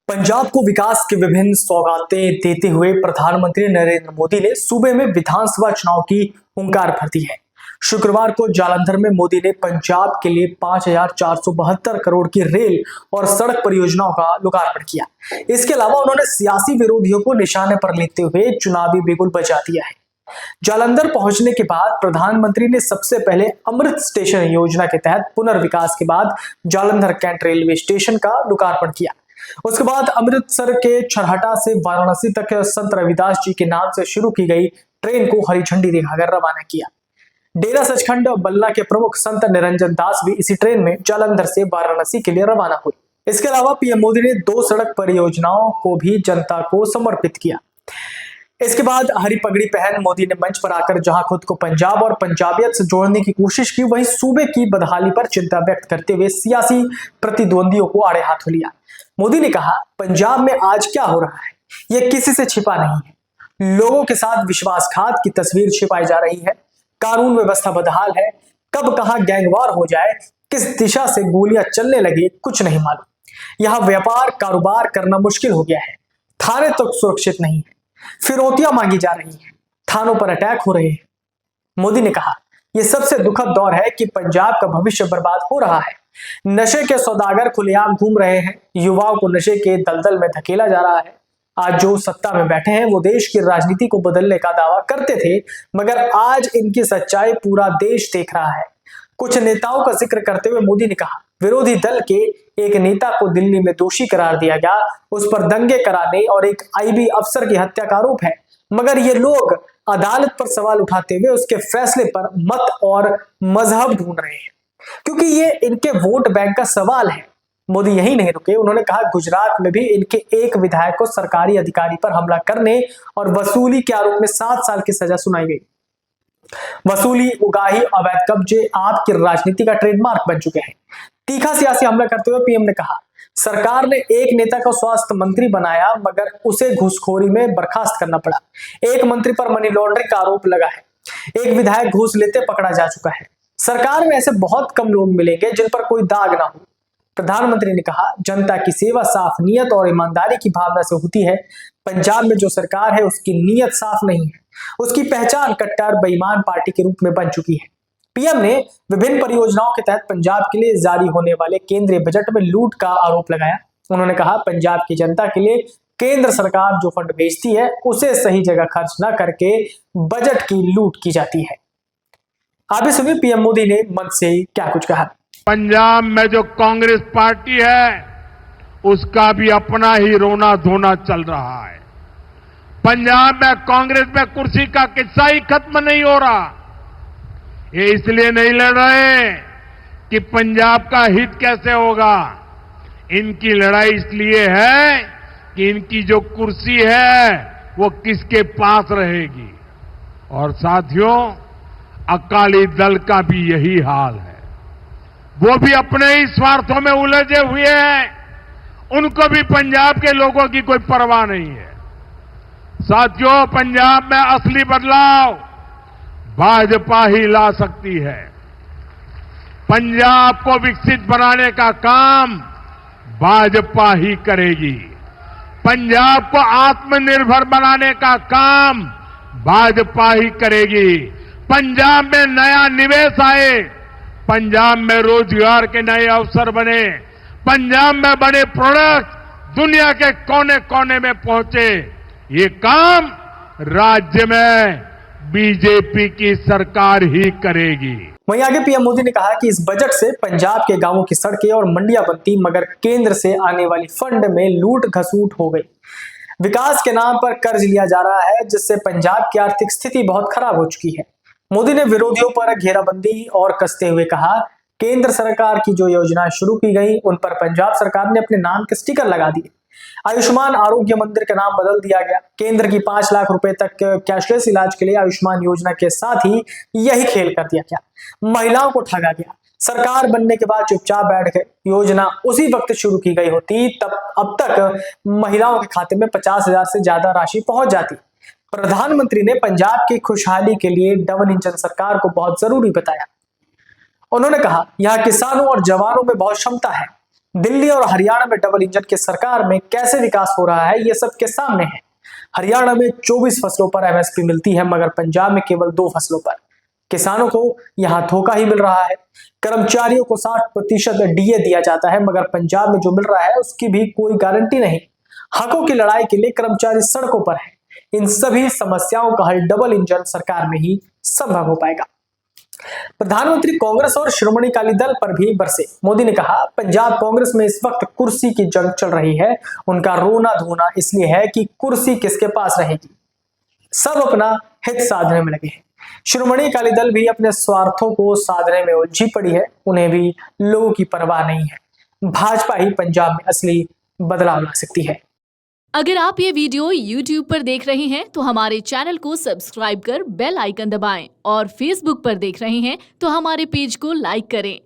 पंजाब को विकास की विभिन्न सौगातें देते हुए प्रधानमंत्री नरेंद्र मोदी ने सूबे में विधानसभा चुनाव की हुंकार भर दी है। शुक्रवार को जालंधर में मोदी ने पंजाब के लिए 5,472 करोड़ की रेल और सड़क परियोजनाओं का लोकार्पण किया। इसके अलावा उन्होंने सियासी विरोधियों को निशाने पर लेते हुए चुनावी बिगुल बजा दिया है। जालंधर पहुंचने के बाद प्रधानमंत्री ने सबसे पहले अमृत स्टेशन योजना के तहत पुनर्विकास के बाद जालंधर कैंट रेलवे स्टेशन का लोकार्पण किया। उसके बाद अमृतसर के छरहटा से वाराणसी तक संत रविदास जी के नाम से शुरू की गई ट्रेन को हरी झंडी दिखाकर रवाना किया। डेरा सचखंड बल्ला के प्रमुख संत निरंजन दास भी इसी ट्रेन में जालंधर से वाराणसी के लिए रवाना हुए। इसके अलावा पीएम मोदी ने 2 सड़क परियोजनाओं को भी जनता को समर्पित किया। इसके बाद हरी पगड़ी पहन मोदी ने मंच पर आकर जहां खुद को पंजाब और पंजाबियत से जोड़ने की कोशिश की, वहीं सूबे की बदहाली पर चिंता व्यक्त करते हुए सियासी प्रतिद्वंदियों को आड़े हाथों लिया। मोदी ने कहा, पंजाब में आज क्या हो रहा है यह किसी से छिपा नहीं है। लोगों के साथ विश्वासघात की तस्वीर छिपाई जा रही है। कानून व्यवस्था बदहाल है। कब कहां गैंगवार हो जाए, किस दिशा से गोलियां चलने लगे, कुछ नहीं मालूम। यहां व्यापार कारोबार करना मुश्किल हो गया है। थाने तक सुरक्षित नहीं है। फिरौतियां मांगी जा रही हैं। थानों पर अटैक हो रहे हैं। मोदी ने कहा, यह सबसे दुखद दौर है कि पंजाब का भविष्य बर्बाद हो रहा है। नशे के सौदागर खुलेआम घूम रहे हैं। युवाओं को नशे के दलदल में धकेला जा रहा है। आज जो सत्ता में बैठे हैं वो देश की राजनीति को बदलने का दावा करते थे, मगर आज इनकी सच्चाई पूरा देश देख रहा है। कुछ नेताओं का जिक्र करते हुए मोदी ने कहा, विरोधी दल के एक नेता को दिल्ली में दोषी करार दिया गया। उस पर दंगे कराने और एक आईबी अफसर की हत्या का आरोप है, मगर ये लोग अदालत पर सवाल उठाते हुए उसके फैसले पर मत और मजहब ढूंढ रहे हैं, क्योंकि ये इनके वोट बैंक का सवाल है। मोदी यही नहीं रुके। उन्होंने कहा, गुजरात में भी इनके एक विधायक को सरकारी अधिकारी पर हमला करने और वसूली के आरोप में 7 साल की सजा सुनाई गई। वसूली, उगाही, अवैध कब्जे आपकी राजनीति का ट्रेडमार्क बन चुके हैं। तीखा सियासी हमला करते हुए पीएम ने कहा, सरकार ने एक नेता को स्वास्थ्य मंत्री बनाया, मगर उसे घूसखोरी में बर्खास्त करना पड़ा। एक मंत्री पर मनी लॉन्ड्रिंग का आरोप लगा है। एक विधायक घूस लेते पकड़ा जा चुका है। सरकार में ऐसे बहुत कम लोग मिलेंगे जिन पर कोई दाग ना हो। प्रधानमंत्री ने कहा, जनता की सेवा साफ नीयत और ईमानदारी की भावना से होती है। पंजाब में जो सरकार है उसकी नीयत साफ नहीं है। उसकी पहचान कट्टर बेईमान पार्टी के रूप में बन चुकी है। पीएम ने विभिन्न परियोजनाओं के तहत पंजाब के लिए जारी होने वाले केंद्रीय बजट में लूट का आरोप लगाया। उन्होंने कहा, पंजाब की जनता के लिए केंद्र सरकार जो फंड भेजती है उसे सही जगह खर्च न करके बजट की लूट की जाती है। आप भी सुनिए पीएम मोदी ने मंच से क्या कुछ कहा। पंजाब में जो कांग्रेस पार्टी है उसका भी अपना ही रोना धोना चल रहा है। पंजाब में कांग्रेस में कुर्सी का किस्सा ही खत्म नहीं हो रहा। ये इसलिए नहीं लड़ रहे कि पंजाब का हित कैसे होगा। इनकी लड़ाई इसलिए है कि इनकी जो कुर्सी है वो किसके पास रहेगी। और साथियों, अकाली दल का भी यही हाल है। वो भी अपने ही स्वार्थों में उलझे हुए हैं। उनको भी पंजाब के लोगों की कोई परवाह नहीं है। साथियों, पंजाब में असली बदलाव भाजपा ही ला सकती है। पंजाब को विकसित बनाने का काम भाजपा ही करेगी। पंजाब को आत्मनिर्भर बनाने का काम भाजपा ही करेगी। पंजाब में नया निवेश आए, पंजाब में रोजगार के नए अवसर बने, पंजाब में बने प्रोडक्ट दुनिया के कोने कोने में पहुंचे, ये काम राज्य में बीजेपी की सरकार ही करेगी। वहीं आगे पीएम मोदी ने कहा कि इस बजट से पंजाब के गांवों की सड़कें और मंडियां बनती, मगर केंद्र से आने वाली फंड में लूट घसूट हो गई। विकास के नाम पर कर्ज लिया जा रहा है, जिससे पंजाब की आर्थिक स्थिति बहुत खराब हो चुकी है। मोदी ने विरोधियों पर घेराबंदी और कसते हुए कहा, केंद्र सरकार की जो योजनाएं शुरू की गई उन पर पंजाब सरकार ने अपने नाम के स्टिकर लगा दिए। आयुष्मान आरोग्य मंदिर का नाम बदल दिया गया। केंद्र की 5 लाख रुपए तक कैशलेस इलाज के लिए आयुष्मान योजना के साथ ही यही खेल कर दिया गया। महिलाओं को ठगा गया। सरकार बनने के बाद चुपचाप बैठ गए। योजना उसी वक्त शुरू की गई होती तब अब तक महिलाओं के खाते में 50,000 से ज्यादा राशि पहुंच जाती। प्रधानमंत्री ने पंजाब की खुशहाली के लिए डबल इंजन सरकार को बहुत जरूरी बताया। उन्होंने कहा, यहाँ किसानों और जवानों में बहुत क्षमता है। दिल्ली और हरियाणा में डबल इंजन की सरकार में कैसे विकास हो रहा है, ये सबके सामने है। हरियाणा में 24 फसलों पर एमएसपी मिलती है, मगर पंजाब में केवल 2 फसलों पर। किसानों को यहां धोखा ही मिल रहा है। कर्मचारियों को 60% डीए दिया जाता है, मगर पंजाब में जो मिल रहा है उसकी भी कोई गारंटी नहीं। हकों की लड़ाई के लिए कर्मचारी सड़कों पर है। इन सभी समस्याओं का हल डबल इंजन सरकार में ही संभव हो पाएगा। प्रधानमंत्री कांग्रेस और श्रोमणी अकाली दल पर भी बरसे। मोदी ने कहा, पंजाब कांग्रेस में इस वक्त कुर्सी की जंग चल रही है। उनका रोना धोना इसलिए है कि कुर्सी किसके पास रहेगी। सब अपना हित साधने में लगे हैं। श्रोमणी अकाली दल भी अपने स्वार्थों को साधने में उलझी पड़ी है। उन्हें भी लोगों की परवाह नहीं है। भाजपा ही पंजाब में असली बदलाव ला सकती है। अगर आप ये वीडियो YouTube पर देख रहे हैं तो हमारे चैनल को सब्सक्राइब कर बेल आइकन दबाएं और Facebook पर देख रहे हैं तो हमारे पेज को लाइक करें।